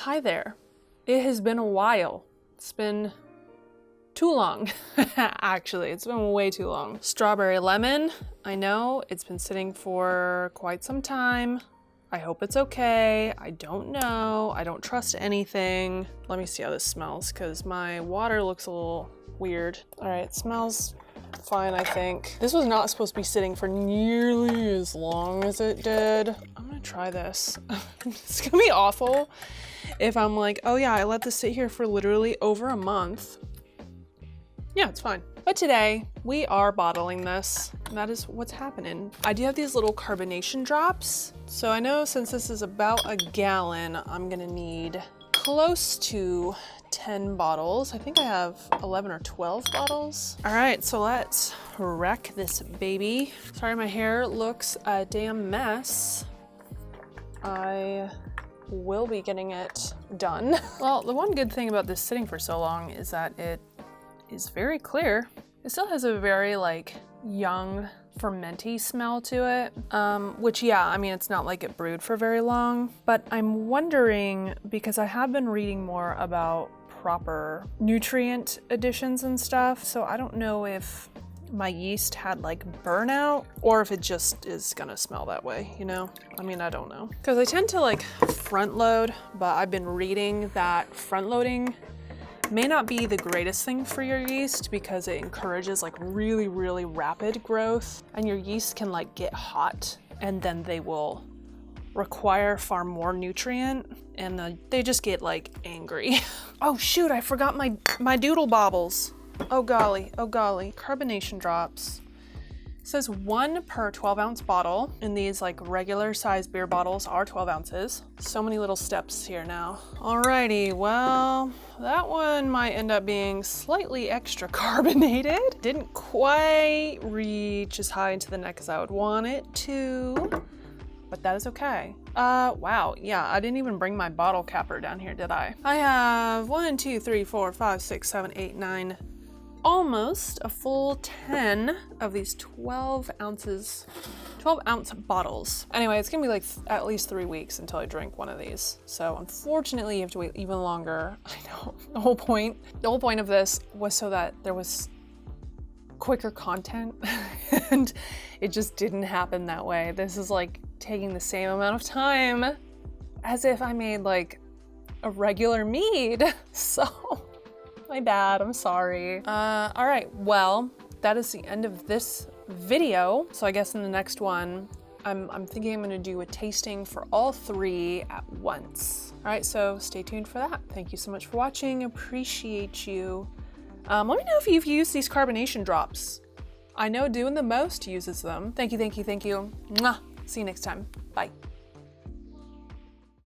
Hi there. It has been a while. It's been too long. Actually, it's been way too long. Strawberry lemon, I know it's been sitting for quite some time. I hope it's okay. I don't know. I don't trust anything. Let me see how this smells because my water looks a little weird. All right, it smells fine, I think. This was not supposed to be sitting for nearly as long as it did. I'm gonna try this. It's gonna be awful if I'm like, oh yeah, I let this sit here for literally over a month. Yeah, it's fine. But today we are bottling this. And that is what's happening. I do have these little carbonation drops. So I know since this is about a gallon, I'm gonna need close to 10 bottles. I think I have 11 or 12 bottles. All right, so let's wreck this baby. Sorry, my hair looks a damn mess. I will be getting it done. Well, the one good thing about this sitting for so long is that it is very clear. It still has a very like young fermenty smell to it, which yeah, I mean, it's not like it brewed for very long, but I'm wondering, because I have been reading more about proper nutrient additions and stuff, so I don't know if my yeast had like burnout or if it just is gonna smell that way, you know? I mean, I don't know. Because I tend to like front load, but I've been reading that front loading may not be the greatest thing for your yeast because it encourages like really, really rapid growth, and your yeast can like get hot and then they will require far more nutrient and they just get like angry. Oh shoot, I forgot my doodle bobbles. Oh golly, oh golly. Carbonation drops. It says 1 per 12 ounce bottle, and these like regular size beer bottles are 12 ounces. So many little steps here now. Alrighty, well, that one might end up being slightly extra carbonated. Didn't quite reach as high into the neck as I would want it to, but that is okay. Wow, yeah, I didn't even bring my bottle capper down here, did I? I have 1, 2, 3, 4, 5, 6, 7, 8, 9, almost a full 10 of these 12 ounce bottles. Anyway, it's gonna be like at least 3 weeks until I drink one of these. So unfortunately you have to wait even longer. I know, the whole point of this was so that there was quicker content and it just didn't happen that way. This is like taking the same amount of time as if I made like a regular mead. So my bad, I'm sorry. All right, well, that is the end of this video. So I guess in the next one, I'm thinking I'm gonna do a tasting for all 3 at once. All right, so stay tuned for that. Thank you so much for watching, appreciate you. Let me know if you've used these carbonation drops. I know Doing the Most uses them. Thank you, thank you, thank you. Mwah. See you next time, bye.